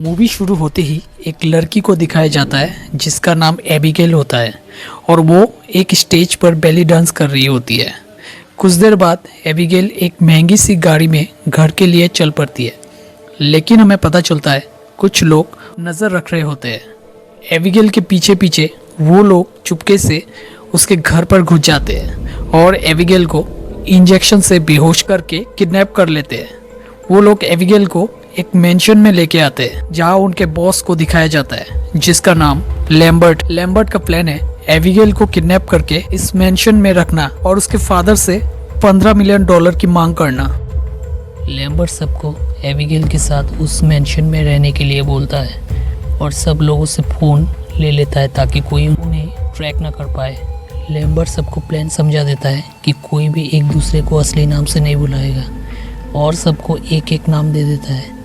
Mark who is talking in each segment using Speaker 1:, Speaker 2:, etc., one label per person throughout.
Speaker 1: Movie शुरू होते ही एक लड़की को दिखाया जाता है जिसका नाम एबिगेल होता है और वो एक स्टेज पर बेली डांस कर रही होती है। कुछ देर बाद एबिगेल एक महंगी सी गाड़ी में घर के लिए चल पड़ती है, लेकिन हमें पता चलता है कुछ लोग नज़र रख रहे होते हैं। एबिगेल के पीछे पीछे वो लोग चुपके से उसके घर पर घुस जाते हैं और एबिगेल को इंजेक्शन से बेहोश करके किडनैप कर लेते हैं। वो लोग एबिगेल को एक मेंशन में लेके आते हैं जहाँ उनके बॉस को दिखाया जाता है जिसका नाम लैम्बर्ट का प्लान है एबिगेल को किडनैप करके इस मेंशन में रखना और उसके फादर से $15 मिलियन की मांग करना। लैम्बर्ट सबको एबिगेल के साथ उस मेंशन में रहने के लिए बोलता है और सब लोगों से फ़ोन ले लेता है ताकि कोई उन्हें ट्रैक ना कर पाए। लैम्बर्ट सबको प्लान समझा देता है कि कोई भी एक दूसरे को असली नाम से नहीं बुलाएगा और सबको एक एक नाम दे देता है।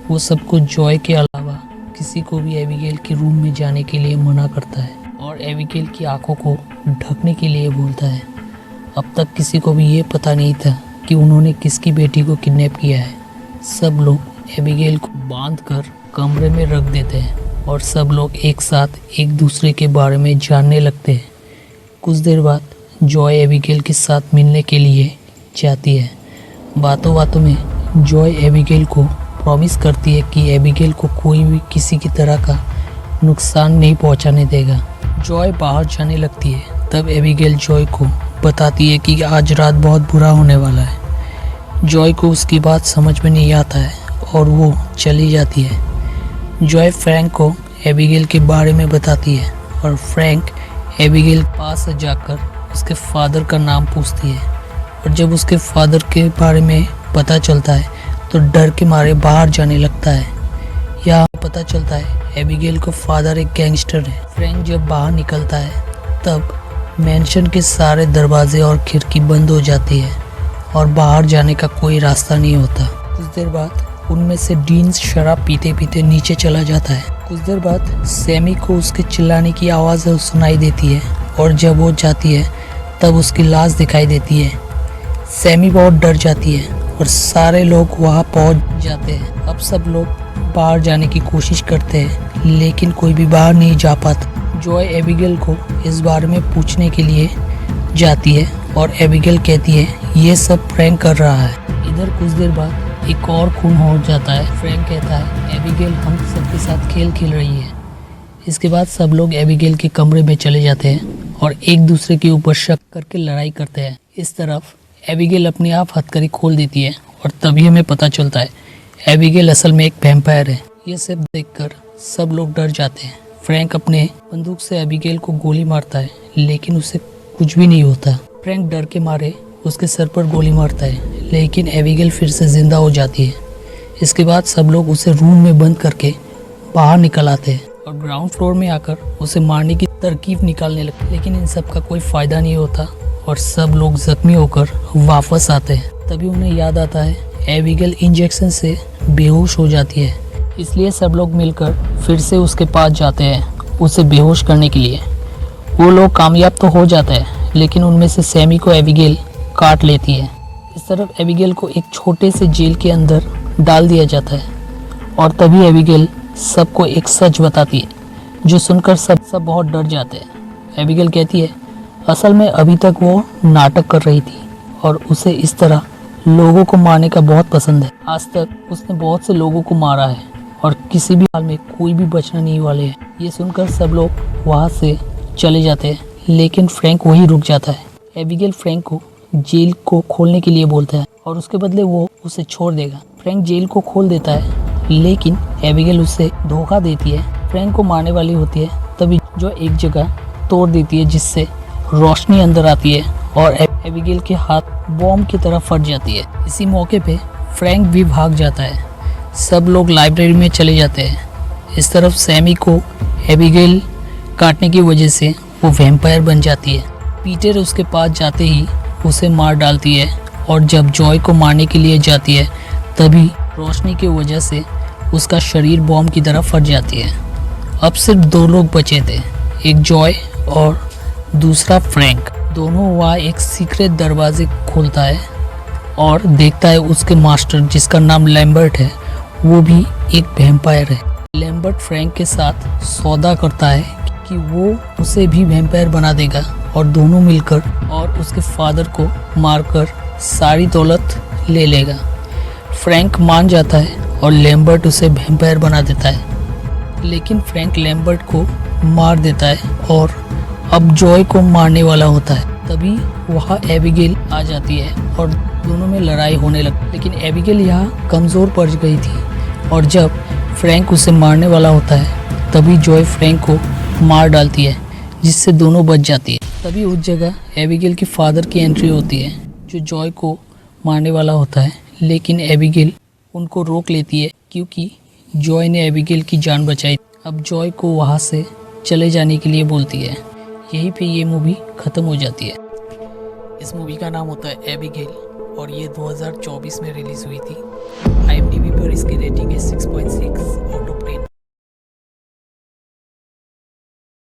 Speaker 1: वो सबको जॉय के अलावा किसी को भी एबिगेल के रूम में जाने के लिए मना करता है और एबिगेल की आंखों को ढकने के लिए बोलता है। अब तक किसी को भी ये पता नहीं था कि उन्होंने किसकी बेटी को किडनैप किया है। सब लोग एबिगेल को बांधकर कमरे में रख देते हैं और सब लोग एक साथ एक दूसरे के बारे में जानने लगते हैं। कुछ देर बाद जॉय एबिगेल के साथ मिलने के लिए जाती है। बातों बातों में जॉय एबिगेल को प्रॉमिस करती है कि एबिगेल को कोई भी किसी की तरह का नुकसान नहीं पहुंचाने देगा। जॉय बाहर जाने लगती है तब एबिगेल जॉय को बताती है कि आज रात बहुत बुरा होने वाला है। जॉय को उसकी बात समझ में नहीं आता है और वो चली जाती है। जॉय फ्रैंक को एबिगेल के बारे में बताती है और फ्रैंक एबिगेल के पास जाकर उसके फादर का नाम पूछती है और जब उसके फादर के बारे में पता चलता है तो डर के मारे बाहर जाने लगता है। यहाँ पता चलता है एबिगेल को फादर एक गैंगस्टर है। फ्रैंक जब बाहर निकलता है तब मेंशन के सारे दरवाजे और खिड़की बंद हो जाती है और बाहर जाने का कोई रास्ता नहीं होता। कुछ देर बाद उनमें से डीन शराब पीते पीते नीचे चला जाता है। कुछ देर बाद सैमी को उसके चिल्लाने की आवाज़ सुनाई देती है और जब वो जाती है तब उसकी लाश दिखाई देती है। सैमी बहुत डर जाती है और सारे लोग वहाँ पहुँच जाते हैं। अब सब लोग बाहर जाने की कोशिश करते हैं लेकिन कोई भी बाहर नहीं जा पाता। जॉय एबिगेल को इस बारे में पूछने के लिए जाती है और एबिगेल कहती है ये सब फ्रैंक कर रहा है। इधर कुछ देर बाद एक और खून हो जाता है। फ्रैंक कहता है एबिगेल हम सबके साथ खेल खेल रही है। इसके बाद सब लोग एबिगेल के कमरे में चले जाते हैं और एक दूसरे के ऊपर शक करके लड़ाई करते हैं। इस तरफ एबिगेल अपने आप हथकड़ी खोल देती है और तभी हमें पता चलता है एबिगेल असल में एक वैम्पायर है। ये सब देखकर सब लोग डर जाते हैं। फ्रैंक अपने बंदूक से एबिगेल को गोली मारता है लेकिन उसे कुछ भी नहीं होता। फ्रैंक डर के मारे उसके सर पर गोली मारता है लेकिन एबिगेल फिर से जिंदा हो जाती है। इसके बाद सब लोग उसे रूम में बंद करके बाहर निकल आते हैं और ग्राउंड फ्लोर में आकर उसे मारने की तरकीब निकालने लगते, लेकिन इन सब का कोई फ़ायदा नहीं होता और सब लोग जख्मी होकर वापस आते हैं। तभी उन्हें याद आता है एबिगेल इंजेक्शन से बेहोश हो जाती है, इसलिए सब लोग मिलकर फिर से उसके पास जाते हैं उसे बेहोश करने के लिए। वो लोग कामयाब तो हो जाते हैं लेकिन उनमें से सैमी को एबिगेल काट लेती है। इस तरफ एबिगेल को एक छोटे से जेल के अंदर डाल दिया जाता है और तभी एबिगेल सबको एक सच बताती है जो सुनकर सब बहुत डर जाते हैं। एबिगेल कहती है असल में अभी तक वो नाटक कर रही थी और उसे इस तरह लोगों को मारने का बहुत पसंद है। आज तक उसने बहुत से लोगों को मारा है और किसी भी हाल में कोई भी बचना नहीं वाले हैं। ये सुनकर सब लोग वहाँ से चले जाते हैं लेकिन फ्रैंक वहीं रुक जाता है। एबिगेल फ्रैंक को जेल को खोलने के लिए बोलता है और उसके बदले वो उसे छोड़ देगा। फ्रैंक जेल को खोल देता है लेकिन एबिगेल उसे धोखा देती है। फ्रैंक को मारने वाली होती है तभी जो एक जगह तोड़ देती है जिससे रोशनी अंदर आती है और एबिगेल के हाथ बॉम्ब की तरह फट जाती है। इसी मौके पे फ्रैंक भी भाग जाता है। सब लोग लाइब्रेरी में चले जाते हैं। इस तरफ सैमी को एबिगेल काटने की वजह से वो वैम्पायर बन जाती है। पीटर उसके पास जाते ही उसे मार डालती है और जब जॉय को मारने के लिए जाती है तभी रोशनी की वजह से उसका शरीर बॉम्ब की तरह फट जाती है। अब सिर्फ दो लोग बचे थे, एक जॉय और दूसरा फ्रैंक। दोनों वहाँ एक सीक्रेट दरवाजे खोलता है और देखता है उसके मास्टर जिसका नाम लैम्बर्ट है वो भी एक वैम्पायर है। लेम्बर्ट फ्रैंक के साथ सौदा करता है कि वो उसे भी वैम्पायर बना देगा और दोनों मिलकर और उसके फादर को मारकर सारी दौलत ले लेगा। फ्रैंक मान जाता है और लेम्बर्ट उसे वैम्पायर बना देता है, लेकिन फ्रैंक लेम्बर्ट को मार देता है और अब जॉय को मारने वाला होता है। तभी वहाँ एबिगेल आ जाती है और दोनों में लड़ाई होने लगती, लेकिन एबिगेल यहाँ कमज़ोर पड़ गई थी और जब फ्रैंक उसे मारने वाला होता है तभी जॉय फ्रैंक को मार डालती है, जिससे दोनों बच जाती है। तभी उस जगह एबिगेल के फादर की एंट्री होती है, जो जॉय को मारने वाला होता है, लेकिन एबिगेल उनको रोक लेती है क्योंकि जॉय ने एबिगेल की जान बचाई। अब जॉय को वहाँ से चले जाने के लिए बोलती है। यहीं पे ये मूवी ख़त्म हो जाती है। इस मूवी का नाम होता है एबिगेल और ये 2024 में रिलीज़ हुई थी। IMDb पर इसकी रेटिंग है 6.6